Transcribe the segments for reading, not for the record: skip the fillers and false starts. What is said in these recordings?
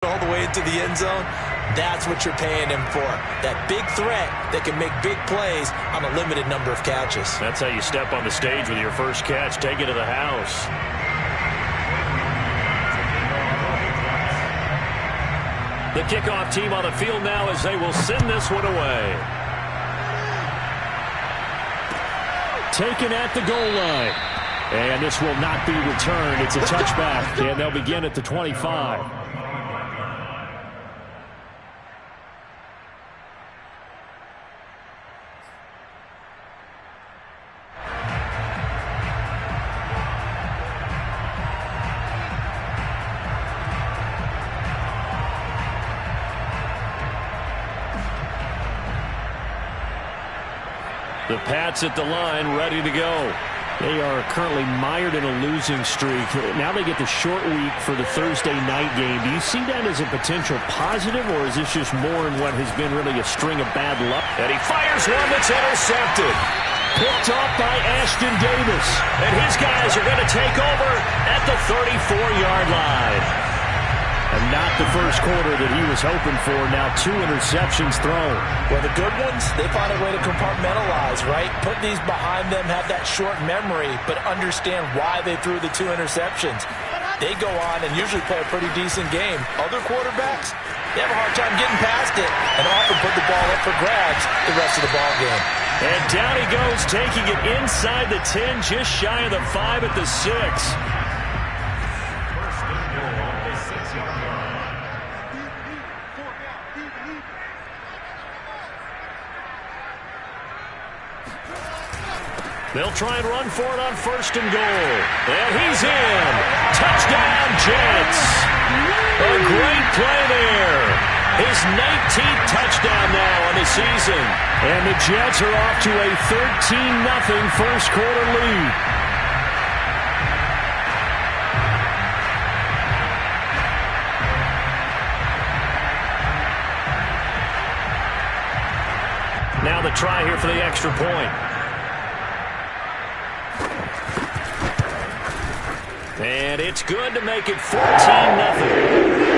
all the way into the end zone, that's what you're paying him for. That big threat that can make big plays on a limited number of catches. That's how you step on the stage with your first catch. Take it to the house. The kickoff team on the field now as they will send this one away. Taken at the goal line. And this will not be returned. It's a touchback, and they'll begin at the 25. The Pats at the line, ready to go. They are currently mired in a losing streak. Now they get the short week for the Thursday night game. Do you see that as a potential positive, or is this just more in what has been really a string of bad luck? And he fires one that's intercepted. Picked off by Ashton Davis. And his guys are going to take over at the 34-yard line. And not the first quarter that he was hoping for. Now 2 interceptions thrown. Well, the good ones, they find a way to compartmentalize, right? Put these behind them, have that short memory, but understand why they threw the 2 interceptions. They go on and usually play a pretty decent game. Other quarterbacks, they have a hard time getting past it and often put the ball up for grabs the rest of the ball game. And down he goes, taking it inside the 10, just shy of the 5 at the 6. They'll try and run for it on 1st and goal. And he's in. Touchdown, Jets. A great play there. His 19th touchdown now on the season. And the Jets are off to a 13-0 first quarter lead. Now the try here for the extra point. And it's good to make it 14-0.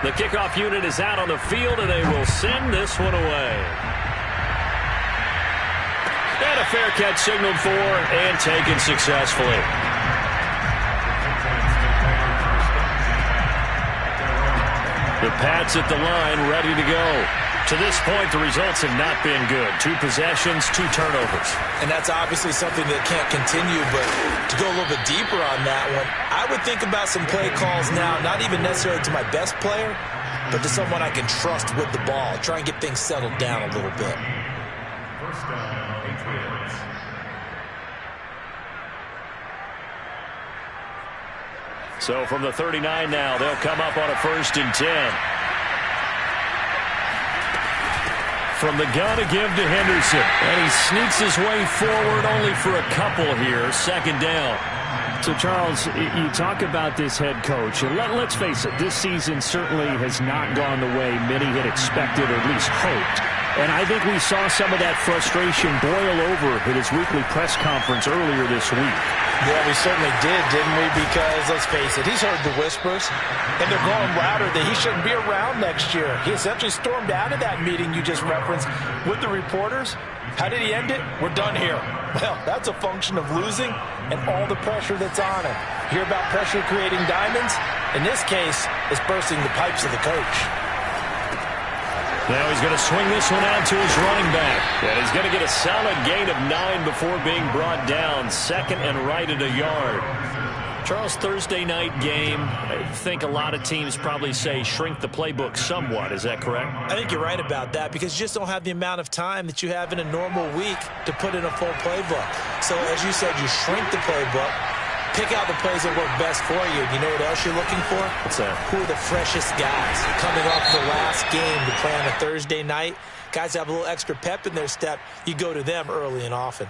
The kickoff unit is out on the field, and they will send this one away. And a fair catch signaled for and taken successfully. The Pats at the line, ready to go. To this point, the results have not been good. 2 possessions, 2 turnovers. And that's obviously something that can't continue, but to go a little bit deeper on that one, I would think about some play calls now, not even necessarily to my best player, but to someone I can trust with the ball. Try and get things settled down a little bit. First down, Patriots. So from the 39 now, they'll come up on a 1st and 10. From the gun to give to Henderson. And he sneaks his way forward only for a couple here. 2nd down. So, Charles, you talk about this head coach. And let's face it, this season certainly has not gone the way many had expected or at least hoped. And I think we saw some of that frustration boil over at his weekly press conference earlier this week. Yeah, we certainly did, didn't we? Because, let's face it, he's heard the whispers, and they're going louder that he shouldn't be around next year. He essentially stormed out of that meeting you just referenced with the reporters. How did he end it? We're done here. Well, that's a function of losing and all the pressure that's on him. Hear about pressure creating diamonds? In this case, it's bursting the pipes of the coach. Now he's going to swing this one out to his running back. And he's going to get a solid gain of 9 before being brought down. 2nd and right at a yard. Charles, Thursday night game, I think a lot of teams probably say shrink the playbook somewhat. Is that correct? I think you're right about that because you just don't have the amount of time that you have in a normal week to put in a full playbook. So as you said, you shrink the playbook. Pick out the plays that work best for you. You know what else you're looking for? What's that? Who are the freshest guys coming off the last game to play on a Thursday night? Guys have a little extra pep in their step. You go to them early and often.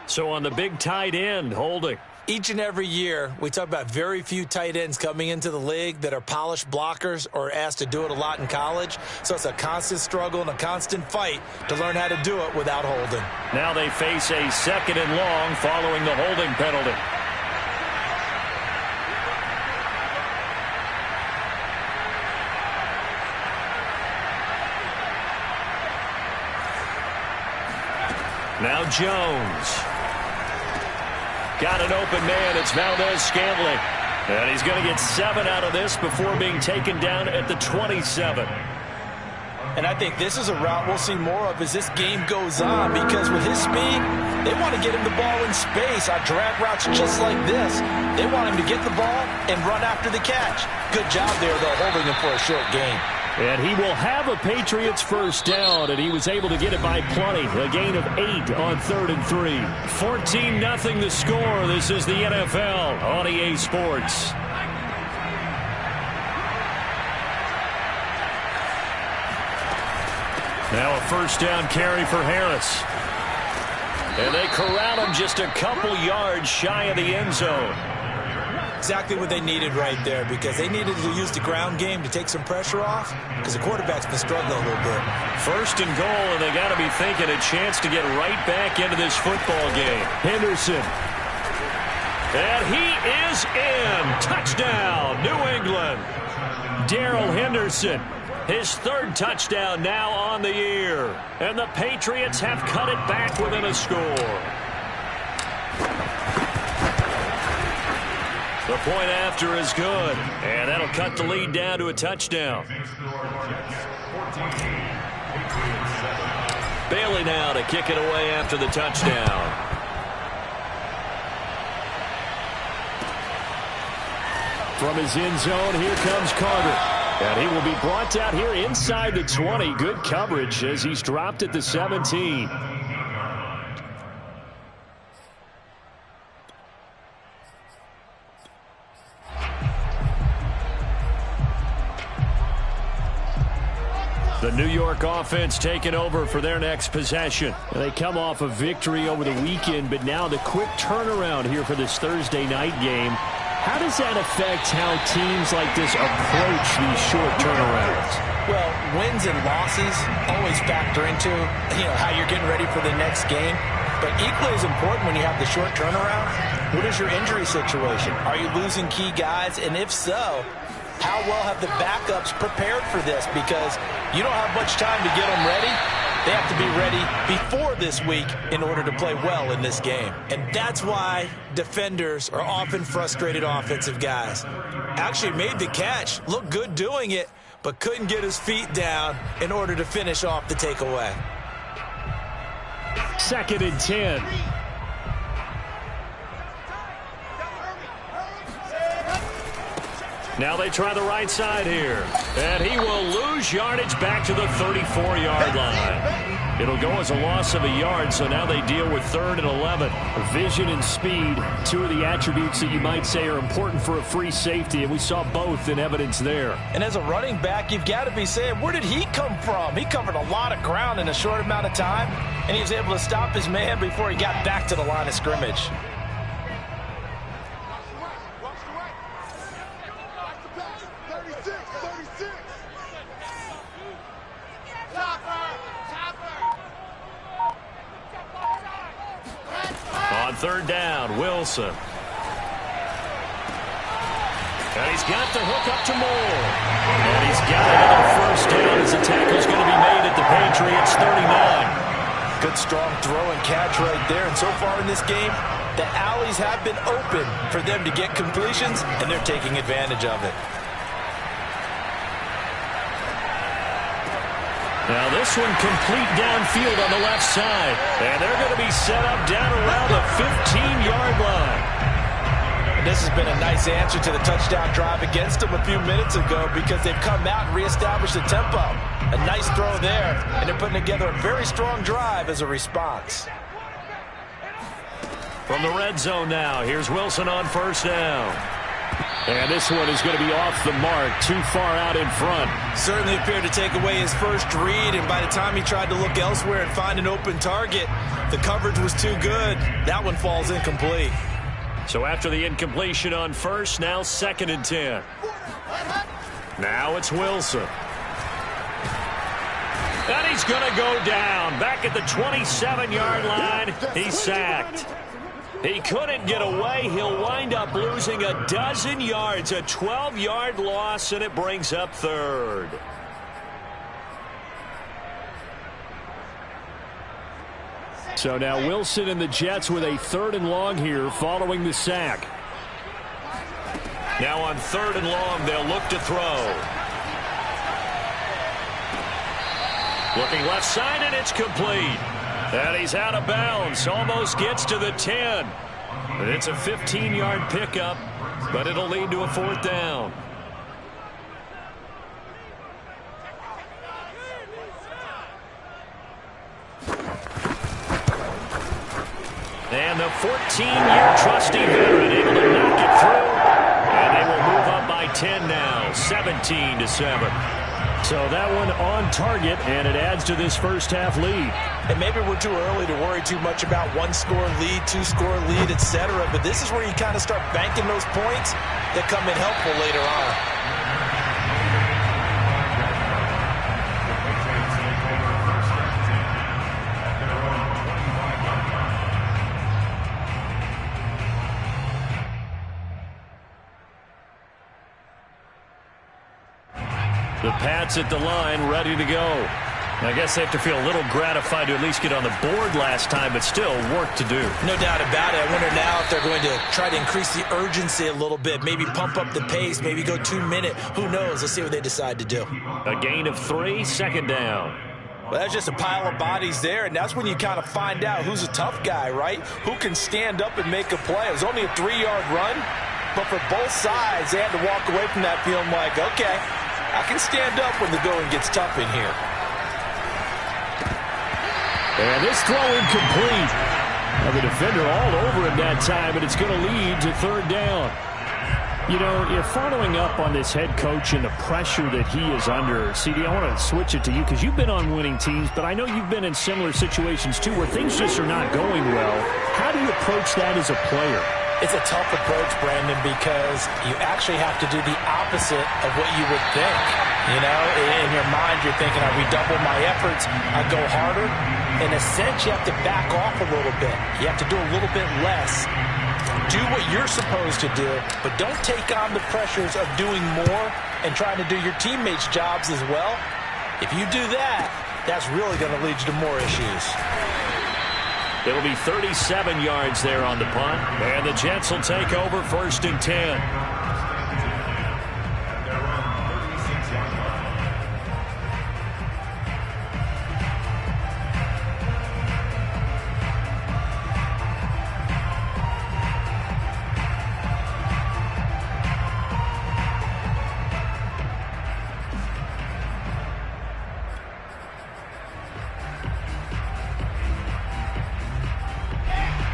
So on the big tight end, holding. Each and every year, we talk about very few tight ends coming into the league that are polished blockers or asked to do it a lot in college. So it's a constant struggle and a constant fight to learn how to do it without holding. Now they face a 2nd and long following the holding penalty. Now Jones. Got an open man. It's Valdez-Scantling. And he's going to get 7 out of this before being taken down at the 27. And I think this is a route we'll see more of as this game goes on, because with his speed, they want to get him the ball in space on drag routes just like this. They want him to get the ball and run after the catch. Good job there, though, holding him for a short gain. And he will have a Patriots first down, and he was able to get it by plenty. A gain of 8 on 3rd and 3. 14-0 the score. This is the NFL on EA Sports. Now a first down carry for Harris. And they corral him just a couple yards shy of the end zone. Exactly what they needed right there, because they needed to use the ground game to take some pressure off, because the quarterback's been struggling a little bit. First and goal, and they got to be thinking a chance to get right back into this football game. Henderson. And he is in. Touchdown, New England. Darrell Henderson. His 3rd touchdown now on the year. And the Patriots have cut it back within a score. The point after is good, and that'll cut the lead down to a touchdown. Bailey now to kick it away after the touchdown. From his end zone, here comes Carter. And he will be brought out here inside the 20. Good coverage as he's dropped at the 17. The New York offense taking over for their next possession. They come off a victory over the weekend, but now the quick turnaround here for this Thursday night game. How does that affect how teams like this approach these short turnarounds? Well, wins and losses always factor into, how you're getting ready for the next game. But equally as important when you have the short turnaround, what is your injury situation? Are you losing key guys? And if so, how well have the backups prepared for this? Because you don't have much time to get them ready. They have to be ready before this week in order to play well in this game. And that's why defenders are often frustrated offensive guys. Actually made the catch, looked good doing it, but couldn't get his feet down in order to finish off the takeaway. 2nd and 10. Now they try the right side here. And he will lose yardage back to the 34-yard line. It'll go as a loss of a yard, so now they deal with 3rd and 11. Vision and speed, 2 of the attributes that you might say are important for a free safety, and we saw both in evidence there. And as a running back, you've got to be saying, where did he come from? He covered a lot of ground in a short amount of time, and he was able to stop his man before he got back to the line of scrimmage. On 3rd down, Wilson. And he's got the hook up to Moore. And he's got another first down as the tackle's going to be made at the Patriots 39. Good strong throw and catch right there. And so far in this game, the alleys have been open for them to get completions, and they're taking advantage of it. Now this one complete downfield on the left side. And they're going to be set up down around the 15-yard line. And this has been a nice answer to the touchdown drive against them a few minutes ago, because they've come out and reestablished the tempo. A nice throw there, and they're putting together a very strong drive as a response. From the red zone now, here's Wilson on first down. And this one is going to be off the mark, too far out in front. Certainly appeared to take away his first read, and by the time he tried to look elsewhere and find an open target, the coverage was too good. That one falls incomplete. So after the incompletion on first, now 2nd and 10. Now it's Wilson. And he's going to go down. Back at the 27-yard line, he's sacked. He couldn't get away. He'll wind up losing a dozen yards, a 12-yard loss, and it brings up 3rd. So now Wilson and the Jets with a 3rd and long here following the sack. Now on 3rd and long, they'll look to throw. Looking left side, and it's complete. And he's out of bounds. Almost gets to the 10. And it's a 15-yard pickup, but it'll lead to a 4th down. And the 14-year trusty veteran able to knock it through. And they will move up by 10 now, 17-7. So that one on target, and it adds to this first half lead. And maybe we're too early to worry too much about 1-score lead, 2-score lead, etc. But this is where you kind of start banking those points that come in helpful later on. The Pats at the line, ready to go. I guess they have to feel a little gratified to at least get on the board last time, but still work to do. No doubt about it. I wonder now if they're going to try to increase the urgency a little bit, maybe pump up the pace, maybe go 2-minute. Who knows? Let's see what they decide to do. A gain of 3, 2nd down. Well, that's just a pile of bodies there, and that's when you kind of find out who's a tough guy, right? Who can stand up and make a play. It was only a 3-yard run, but for both sides, they had to walk away from that feeling like, okay, I can stand up when the going gets tough in here. And this throw incomplete. The defender all over him that time, but it's going to lead to 3rd down. You know, you're following up on this head coach and the pressure that he is under. CD, I want to switch it to you because you've been on winning teams, but I know you've been in similar situations too where things just are not going well. How do you approach that as a player? It's a tough approach, Brandon, because you actually have to do the opposite of what you would think. You know, in your mind, you're thinking, I redouble my efforts, I go harder. In a sense, you have to back off a little bit. You have to do a little bit less. Do what you're supposed to do, but don't take on the pressures of doing more and trying to do your teammates' jobs as well. If you do that, that's really going to lead you to more issues. It'll be 37 yards there on the punt. And the Jets will take over 1st and 10.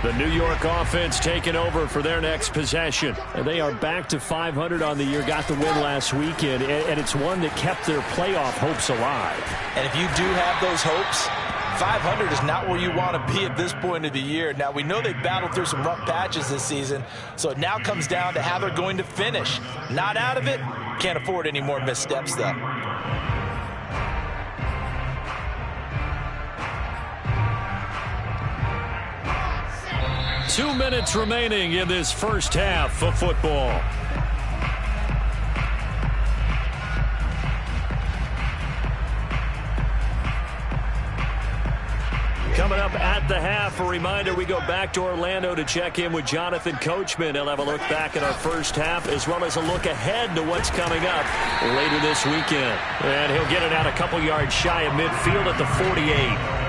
The New York offense taking over for their next possession. And they are back to 500 on the year, got the win last weekend, and it's one that kept their playoff hopes alive. And if you do have those hopes, 500 is not where you want to be at this point of the year. Now, we know they battled through some rough patches this season, so it now comes down to how they're going to finish. Not out of it, can't afford any more missteps, though. 2 minutes remaining in this first half of football. Coming up at the half, a reminder, we go back to Orlando to check in with Jonathan Coachman. He'll have a look back at our first half as well as a look ahead to what's coming up later this weekend. And he'll get it out a couple yards shy of midfield at the 48.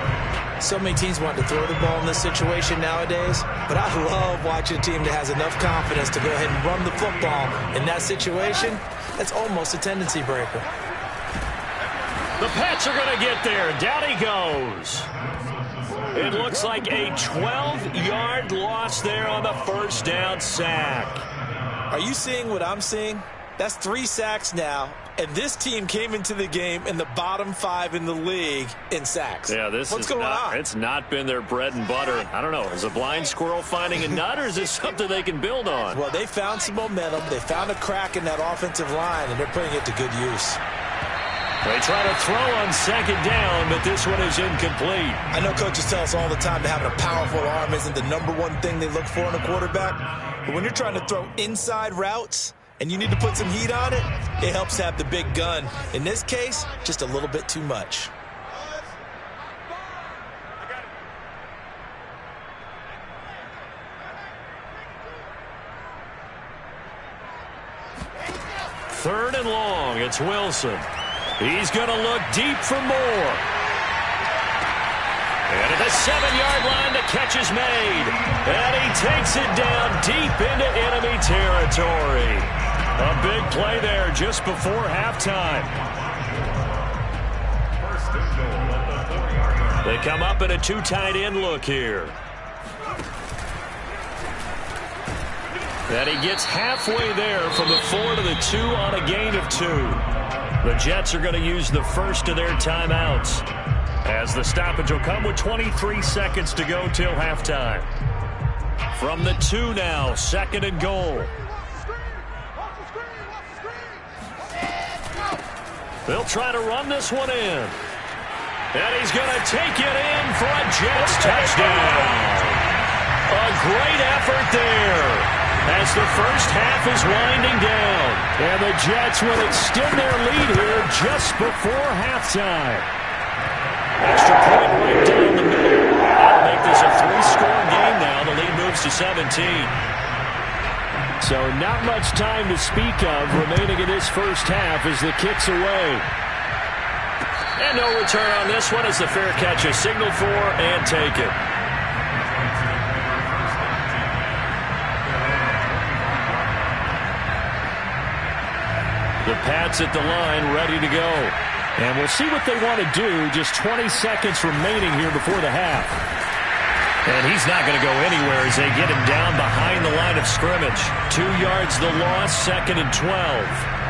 So many teams want to throw the ball in this situation nowadays, but I love watching a team that has enough confidence to go ahead and run the football. In that situation, that's almost a tendency breaker. The Pats are going to get there. Down he goes. It looks like a 12-yard loss there on the first down sack. Are you seeing what I'm seeing? That's 3 sacks now, and this team came into the game in the bottom 5 in the league in sacks. Yeah, What's going on? It's not been their bread and butter. I don't know. Is a blind squirrel finding a nut, or is this something they can build on? Well, they found some momentum. They found a crack in that offensive line, and they're putting it to good use. They try to throw on second down, but this one is incomplete. I know coaches tell us all the time that having a powerful arm isn't the #1 thing they look for in a quarterback. But when you're trying to throw inside routes and you need to put some heat on it, it helps have the big gun. In this case, just a little bit too much. Third and long. It's Wilson. He's going to look deep for more. And at the 7-yard line, the catch is made. And he takes it down deep into enemy territory. A big play there just before halftime. They come up in a 2 tight end look here. And he gets halfway there from the 4 to the 2 on a gain of 2. The Jets are going to use the first of their timeouts, as the stoppage will come with 23 seconds to go till halftime. From the 2 now, 2nd and goal. They'll try to run this one in. And he's going to take it in for a Jets touchdown. A great effort there, as the first half is winding down. And the Jets will extend their lead here just before halftime. Extra point right down the middle. That'll make this a 3-score game now. The lead moves to 17. So not much time to speak of remaining in this first half as the kick's away. And no return on this one as the fair catch is signaled for and taken. The Pats at the line, ready to go. And we'll see what they want to do. Just 20 seconds remaining here before the half. And he's not going to go anywhere as they get him down behind the line of scrimmage. 2 yards the loss, 2nd and 12.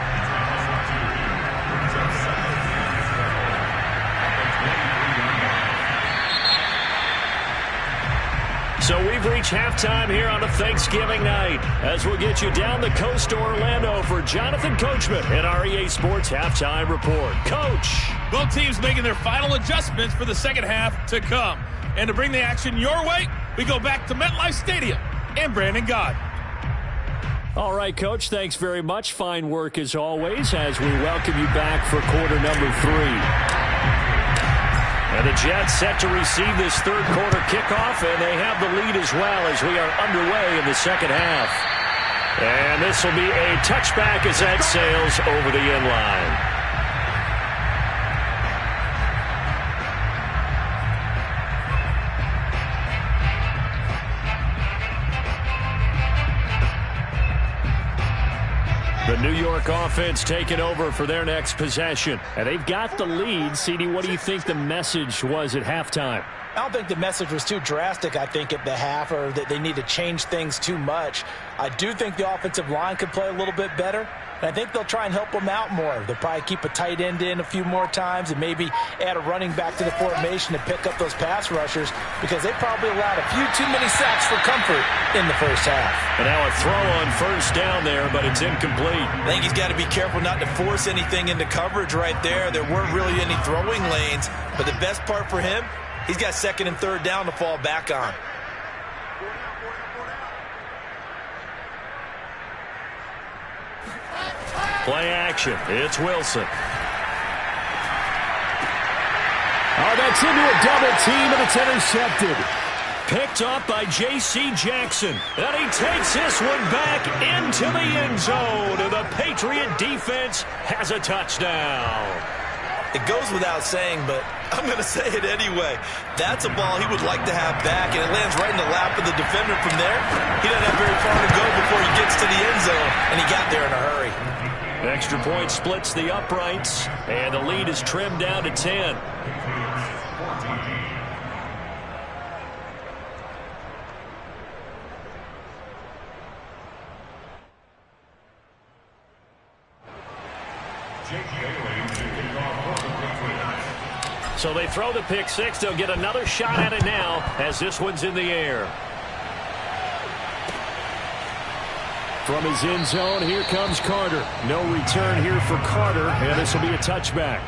So we've reached halftime here on a Thanksgiving night, as we'll get you down the coast to Orlando for Jonathan Coachman at our EA Sports Halftime Report. Coach. Both teams making their final adjustments for the second half to come. And to bring the action your way, we go back to MetLife Stadium and Brandon Gott. All right, Coach, thanks very much. Fine work as always as we welcome you back for quarter number 3. And the Jets set to receive this third quarter kickoff, and they have the lead as well as we are underway in the second half. And this will be a touchback as that sails over the end line. The New York offense taking over for their next possession. And they've got the lead. CD, what do you think the message was at halftime? I don't think the message was too drastic, I think, at the half, or that they need to change things too much. I do think the offensive line could play a little bit better, and I think they'll try and help them out more. They'll probably keep a tight end in a few more times and maybe add a running back to the formation to pick up those pass rushers, because they probably allowed a few too many sacks for comfort in the first half. And now a throw on first down there, but it's incomplete. I think he's got to be careful not to force anything into coverage right there. There weren't really any throwing lanes, but the best part for him, he's got 2nd and 3rd down to fall back on. Play action. It's Wilson. Oh, that's into a double team, and it's intercepted. Picked up by J.C. Jackson. And he takes this one back into the end zone. And the Patriot defense has a touchdown. It goes without saying, but I'm going to say it anyway. That's a ball he would like to have back, and it lands right in the lap of the defender from there. He doesn't have very far to go before he gets to the end zone, and he got there in a hurry. Extra point splits the uprights, and the lead is trimmed down to 10. So they throw the pick six. They'll get another shot at it now as this one's in the air. From his end zone, here comes Carter. No return here for Carter, and this will be a touchback.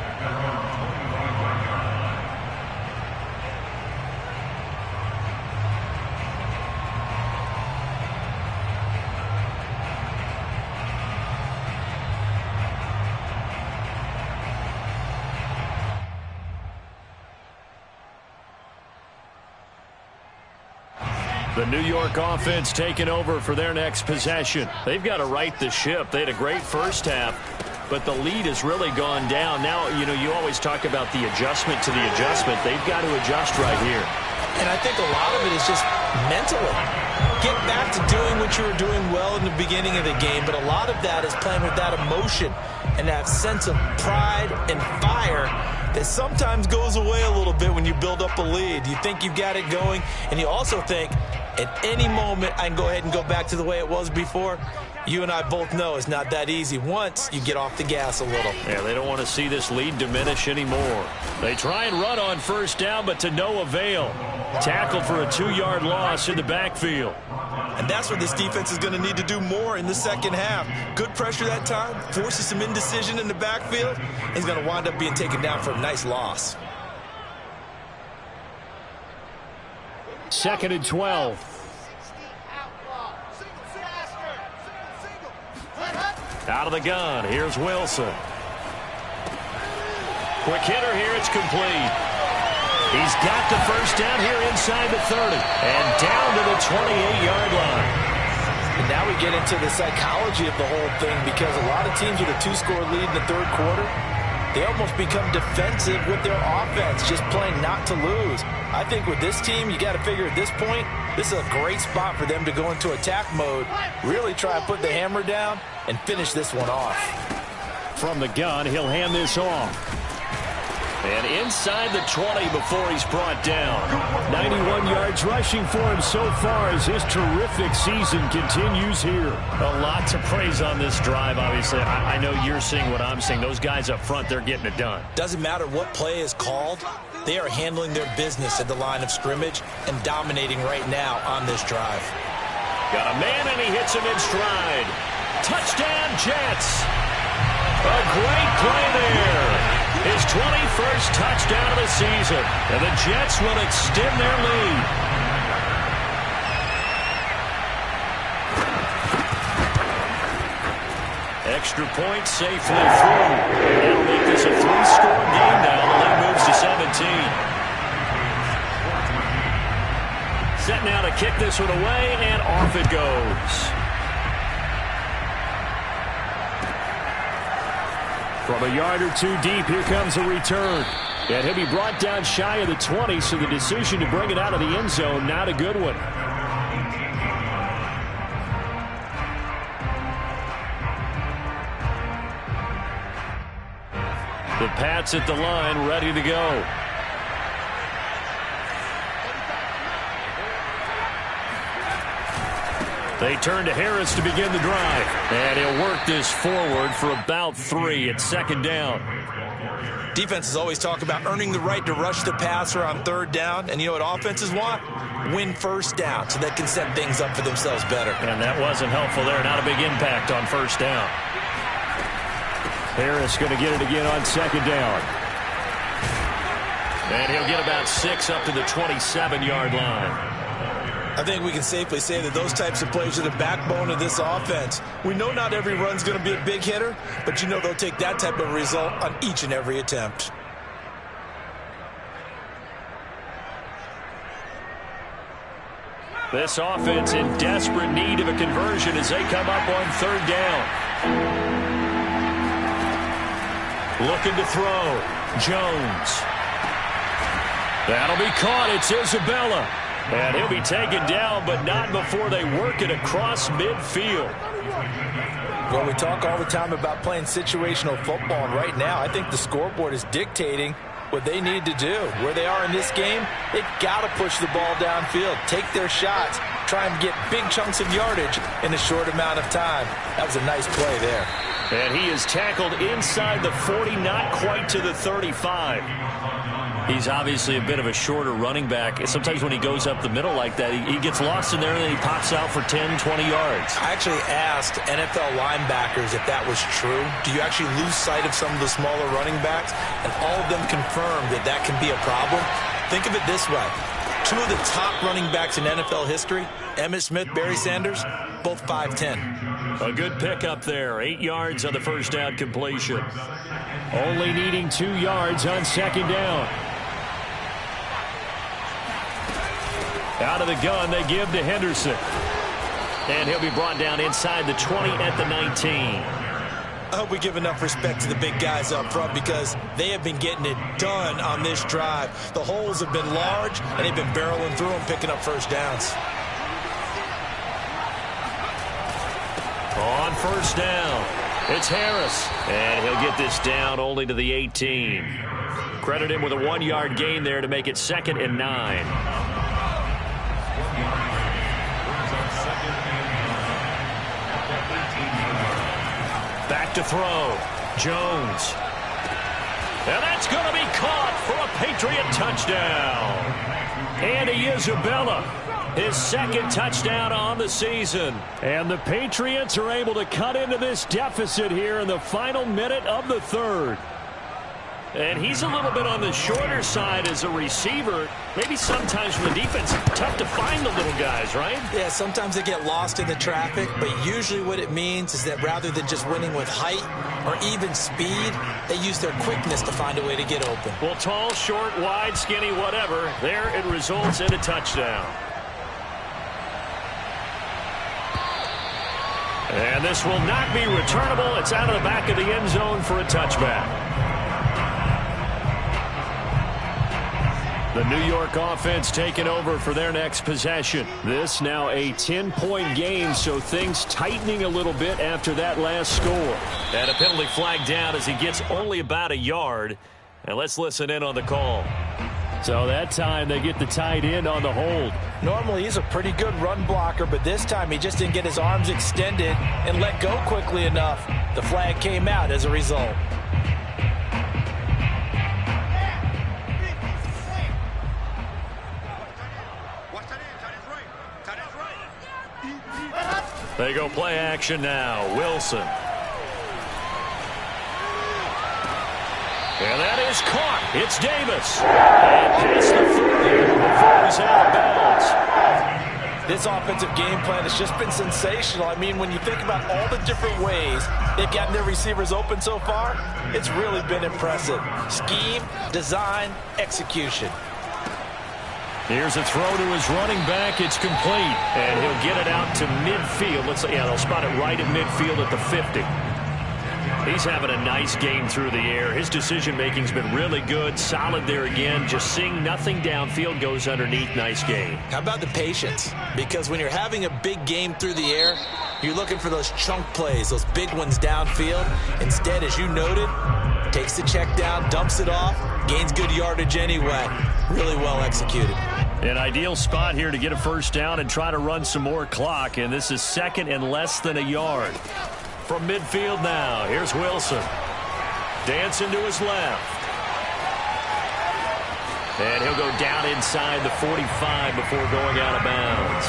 The New York offense taking over for their next possession. They've got to right the ship. They had a great first half, but the lead has really gone down. Now, you always talk about the adjustment to the adjustment. They've got to adjust right here. And I think a lot of it is just mentally. Get back to doing what you were doing well in the beginning of the game, but a lot of that is playing with that emotion and that sense of pride and fire that sometimes goes away a little bit when you build up a lead. You think you've got it going, and you also think, at any moment, I can go ahead and go back to the way it was before. You and I both know it's not that easy once you get off the gas a little. Yeah, they don't want to see this lead diminish anymore. They try and run on first down, but to no avail. Tackled for a 2-yard loss in the backfield. And that's what this defense is going to need to do more in the second half. Good pressure that time, forces some indecision in the backfield. He's going to wind up being taken down for a nice loss. 2nd and 12. Out of the gun, here's Wilson. Quick hitter here, it's complete. He's got the first down here inside the 30. And down to the 28-yard line. And now we get into the psychology of the whole thing, because a lot of teams with a 2-score lead in the third quarter, they almost become defensive with their offense, just playing not to lose. I think with this team, you got to figure at this point, this is a great spot for them to go into attack mode, really try and put the hammer down and finish this one off. From the gun, he'll hand this off. And inside the 20 before he's brought down. 91 yards rushing for him so far as his terrific season continues here. A lot to praise on this drive, obviously. I know you're seeing what I'm seeing. Those guys up front, they're getting it done. Doesn't matter what play is called. They are handling their business at the line of scrimmage and dominating right now on this drive. Got a man, and he hits him in stride. Touchdown, Jets. A great play there. His 21st touchdown of the season. And the Jets will extend their lead. Extra point safely through. That'll make this a 3-score game now. The lead moves to 17. Set now to kick this one away, and off it goes. From a yard or two deep, here comes a return. And he'll be brought down shy of the 20, so the decision to bring it out of the end zone, not a good one. The Pats at the line, ready to go. They turn to Harris to begin the drive. And he'll work this forward for about 3 at 2nd down. Defenses always talk about earning the right to rush the passer on 3rd down. And you know what offenses want? Win first down so they can set things up for themselves better. And that wasn't helpful there. Not a big impact on 1st down. Harris going to get it again on 2nd down. And he'll get about 6 up to the 27-yard line. I think we can safely say that those types of plays are the backbone of this offense. We know not every run's going to be a big hitter, but you know they'll take that type of result on each and every attempt. This offense in desperate need of a conversion as they come up on 3rd down. Looking to throw. Jones. That'll be caught. It's Isabella. And he'll be taken down, but not before they work it across midfield. Well, we talk all the time about playing situational football, and right now I think the scoreboard is dictating what they need to do. Where they are in this game, they've got to push the ball downfield, take their shots, try and get big chunks of yardage in a short amount of time. That was a nice play there. And he is tackled inside the 40, not quite to the 35. He's obviously a bit of a shorter running back. Sometimes when he goes up the middle like that, he gets lost in there and then he pops out for 10, 20 yards. I actually asked NFL linebackers if that was true. Do you actually lose sight of some of the smaller running backs? And all of them confirmed that that can be a problem. Think of it this way. Two of the top running backs in NFL history, Emmitt Smith, Barry Sanders, both 5'10". A good pickup there. 8 yards on the first down completion. Only needing 2 yards on second down. Out of the gun, they give to Henderson. And he'll be brought down inside the 20 at the 19. I hope we give enough respect to the big guys up front because they have been getting it done on this drive. The holes have been large, and they've been barreling through them, picking up first downs. On first down, it's Harris. And he'll get this down only to the 18. Credit him with a 1-yard gain there to make it 2nd and 9. Back to throw. Jones. And that's going to be caught for a Patriot touchdown. Andy Isabella, his 2nd touchdown on the season. And the Patriots are able to cut into this deficit here in the final minute of the 3rd. And he's a little bit on the shorter side as a receiver. Maybe sometimes from the defense, tough to find the little guys, right? Yeah, sometimes they get lost in the traffic, but usually what it means is that rather than just winning with height or even speed, they use their quickness to find a way to get open. Well, tall, short, wide, skinny, whatever, there it results in a touchdown. And this will not be returnable. It's out of the back of the end zone for a touchback. The New York offense taking over for their next possession. This now a 10-point game, so things tightening a little bit after that last score. And a penalty flag down as he gets only about a yard. And let's listen in on the call. So that time they get the tight end on the hold. Normally he's a pretty good run blocker, but this time he just didn't get his arms extended and let go quickly enough. The flag came out as a result. They go play action now. Wilson. And that is caught. It's Davis. And past the 30 before he's out of bounds. This offensive game plan has just been sensational. I mean, when you think about all the different ways they've gotten their receivers open so far, it's really been impressive. Scheme, design, execution. Here's a throw to his running back. It's complete. And he'll get it out to midfield. They'll spot it right at midfield at the 50. He's having a nice game through the air. His decision-making's been really good. Solid there again. Just seeing nothing downfield, goes underneath. Nice game. How about the patience? Because when you're having a big game through the air, you're looking for those chunk plays, those big ones downfield. Instead, as you noted, takes the check down, dumps it off, gains good yardage anyway. Really well executed. An ideal spot here to get a first down and try to run some more clock. And this is 2nd and less than a yard. From midfield now, here's Wilson. Dancing to his left. And he'll go down inside the 45 before going out of bounds.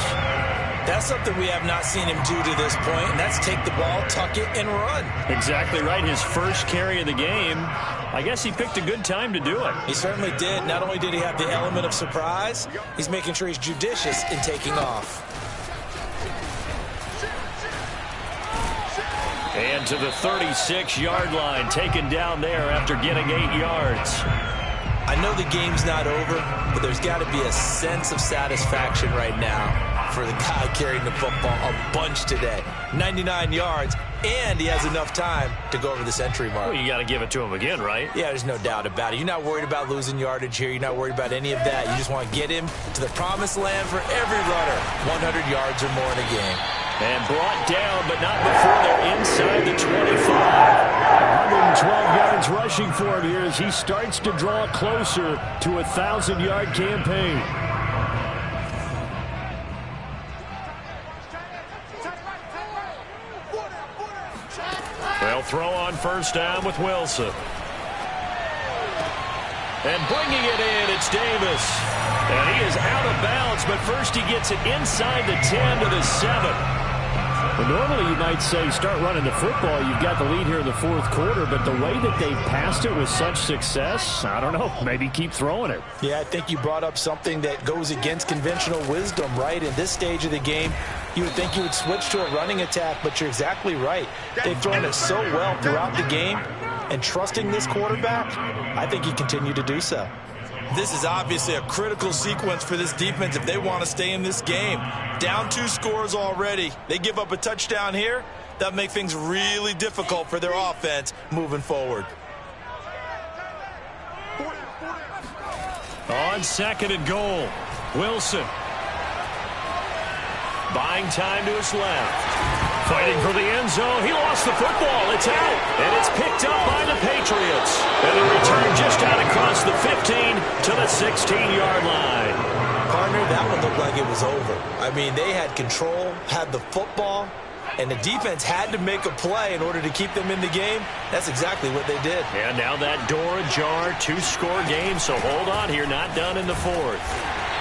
That's something we have not seen him do to this point, and that's take the ball, tuck it, and run. Exactly right. His first carry of the game. I guess he picked a good time to do it. He certainly did. Not only did he have the element of surprise, he's making sure he's judicious in taking off. And to the 36-yard line, taken down there after getting 8 yards. I know the game's not over, but there's got to be a sense of satisfaction right now for the guy carrying the football a bunch today. 99 yards, and he has enough time to go over the century mark. Well, you got to give it to him again, right? Yeah, there's no doubt about it. You're not worried about losing yardage here. You're not worried about any of that. You just want to get him to the promised land for every runner. 100 yards or more in a game. And brought down, but not before they're inside the 25. 112 yards rushing for him here as he starts to draw closer to a 1,000-yard campaign. throw on first down with Wilson. And bringing it in, it's Davis. And he is out of bounds, but first he gets it inside the 10 to the 7. Well, normally you might say start running the football. You've got the lead here in the fourth quarter, but the way that they've passed it with such success, I don't know, maybe keep throwing it. Yeah, I think you brought up something that goes against conventional wisdom, right? In this stage of the game, you would think you would switch to a running attack, but you're exactly right. They've thrown it so well throughout the game, and trusting this quarterback, I think he continued to do so. This is obviously a critical sequence for this defense if they want to stay in this game. Down 2 scores already. They give up a touchdown here. That makes things really difficult for their offense moving forward. On 2nd and goal, Wilson. Buying time to his left. Fighting for the end zone. He lost the football. It's out. And it's picked up by the Patriots. And a return just out across the 15 to the 16-yard line. Partner, that one looked like it was over. I mean, they had control, had the football, and the defense had to make a play in order to keep them in the game. That's exactly what they did. And now that door ajar, 2-score game, so hold on here, not done in the fourth.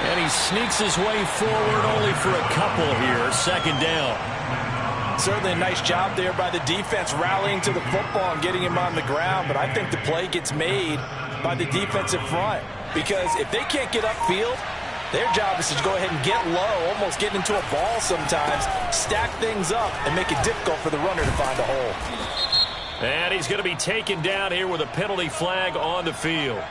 And he sneaks his way forward only for a couple here, 2nd down. Certainly a nice job there by the defense rallying to the football and getting him on the ground, but I think the play gets made by the defensive front because if they can't get upfield, their job is to go ahead and get low, almost get into a ball sometimes, stack things up, and make it difficult for the runner to find a hole. And he's going to be taken down here with a penalty flag on the field.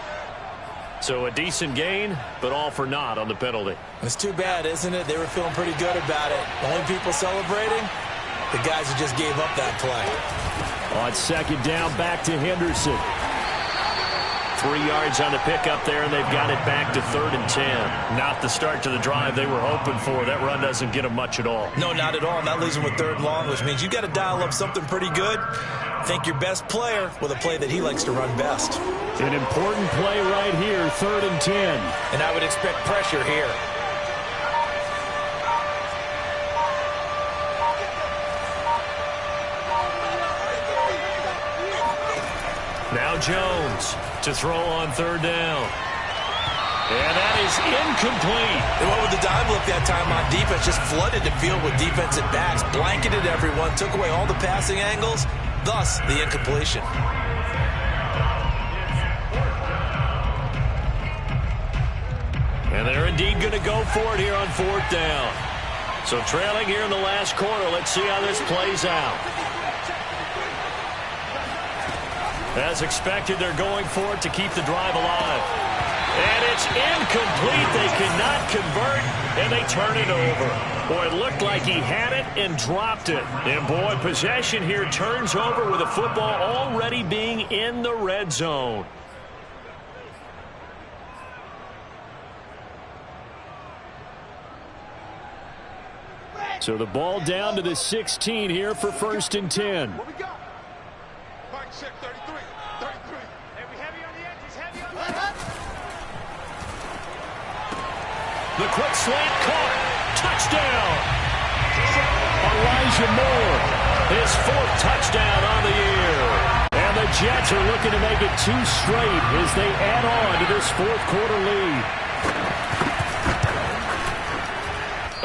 So a decent gain, but all for naught on the penalty. It's too bad, isn't it? They were feeling pretty good about it. The only people celebrating, the guys who just gave up that play. On 2nd down, back to Henderson. 3 yards on the pickup there, and they've got it back to 3rd and 10. Not the start to the drive they were hoping for. That run doesn't get them much at all. No, not at all. And that leaves them with 3rd and long, which means you got to dial up something pretty good. Think your best player with a play that he likes to run best. An important play right here, 3rd and 10. And I would expect pressure here. Now Jones to throw on 3rd down. And that is incomplete. They went with the dive look that time on defense, just flooded the field with defensive backs, blanketed everyone, took away all the passing angles, thus the incompletion. And they're indeed going to go for it here on 4th down. So trailing here in the last quarter, let's see how this plays out. As expected, they're going for it to keep the drive alive. And it's incomplete. They cannot convert, and they turn it over. Boy, it looked like he had it and dropped it. And, boy, possession here turns over with the football already being in the red zone. So the ball down to the 16 here for 1st and 10. What we got? Mike, check 33. 33. Heavy on the edges. Heavy on the edges. The quick slant caught. Touchdown. Elijah Moore, His 4th touchdown on the year. and the Jets are looking to make it 2 straight as they add on to this 4th quarter lead.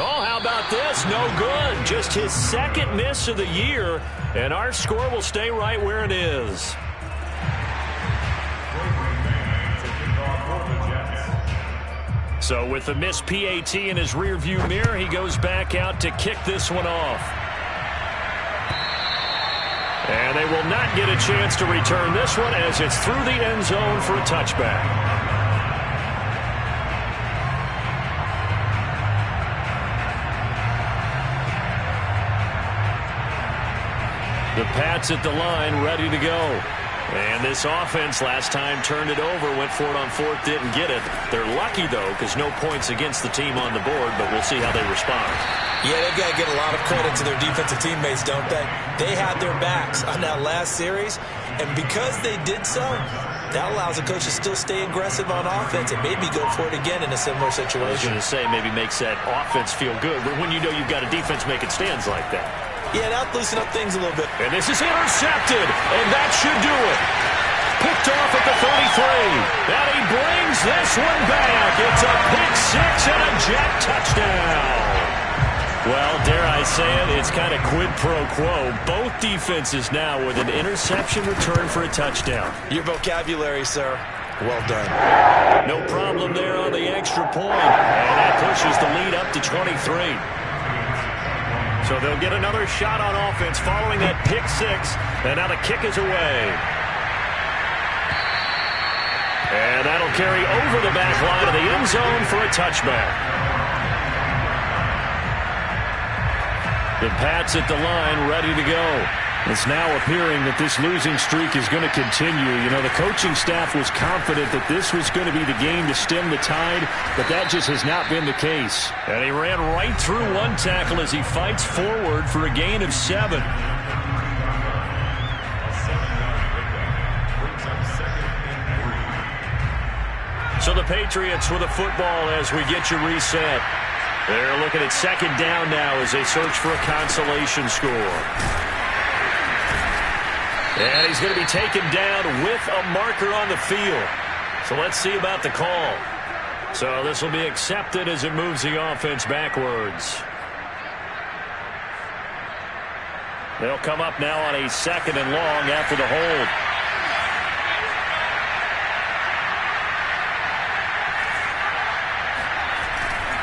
Oh, how about this? No good. Just his 2nd miss of the year, and our score will stay right where it is. So with the missed PAT in his rearview mirror, he goes back out to kick this one off. And they will not get a chance to return this one as it's through the end zone for a touchback. The Pats at the line, ready to go. And this offense last time turned it over, went for it on 4th, didn't get it. They're lucky, though, because no points against the team on the board, but we'll see how they respond. Yeah, they've got to get a lot of credit to their defensive teammates, don't they? They had their backs on that last series, and because they did so, that allows the coach to still stay aggressive on offense and maybe go for it again in a similar situation. I was going to say maybe makes that offense feel good, but when you know you've got a defense making stands like that. Yeah, that'll loosen up things a little bit. And this is intercepted, and that should do it. Picked off at the 33. And he brings this one back. It's a pick six and a Jet touchdown. Well, dare I say it, it's kind of quid pro quo. Both defenses now with an interception return for a touchdown. Your vocabulary, sir. Well done. No problem there on the extra point. And that pushes the lead up to 23. So they'll get another shot on offense following that pick six. And now the kick is away. And that'll carry over the back line of the end zone for a touchback. The Pats at the line, ready to go. It's now appearing that this losing streak is going to continue. You know, the coaching staff was confident that this was going to be the game to stem the tide, but that just has not been the case. And he ran right through one tackle as he fights forward for a gain of 7. So the Patriots with a football as we get you reset. They're looking at second down now as they search for a consolation score. And he's going to be taken down with a marker on the field. So let's see about the call. So this will be accepted as it moves the offense backwards. They'll come up now on a second and long after the hold.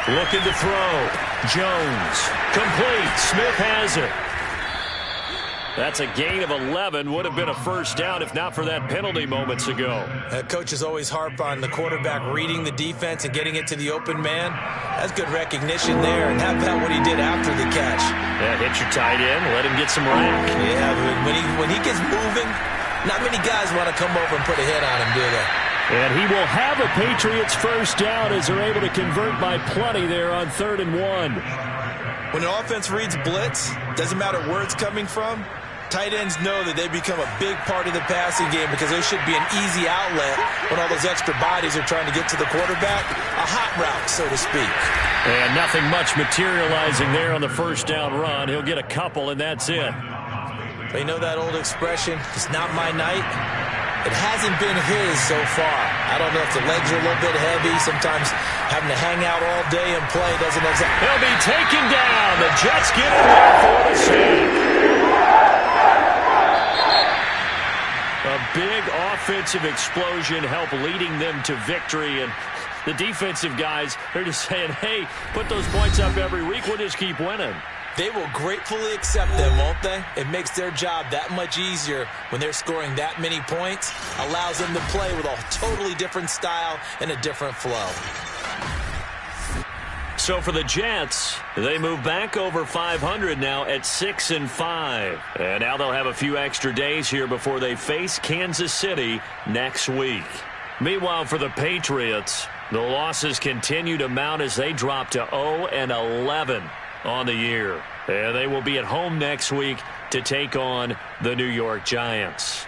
Looking to throw. Jones. Complete. Smith has it. That's a gain of 11. Would have been a first down if not for that penalty moments ago. Coaches always harp on the quarterback reading the defense and getting it to the open man. That's good recognition there. And how about what he did after the catch? Yeah, hit your tight end. Let him get some rack. Yeah, but when he gets moving, not many guys want to come over and put a hit on him, do they? And he will have a Patriots first down as they're able to convert by plenty there on 3rd and 1. When an offense reads blitz, doesn't matter where it's coming from, tight ends know that they become a big part of the passing game because there should be an easy outlet when all those extra bodies are trying to get to the quarterback. A hot route, so to speak. And nothing much materializing there on the first down run. He'll get a couple, and that's it. They know that old expression, it's not my night. It hasn't been his so far. I don't know if the legs are a little bit heavy. Sometimes having to hang out all day and play doesn't exactly. He'll be taken down. The Jets get him there for the sack. A big offensive explosion helped leading them to victory. And the defensive guys, they're just saying, hey, put those points up every week. We'll just keep winning. They will gratefully accept them, won't they? It makes their job that much easier when they're scoring that many points. Allows them to play with a totally different style and a different flow. So for the Jets, they move back over 500 now at 6-5. And now they'll have a few extra days here before they face Kansas City next week. Meanwhile, for the Patriots, the losses continue to mount as they drop to 0-11 on the year. And they will be at home next week to take on the New York Giants.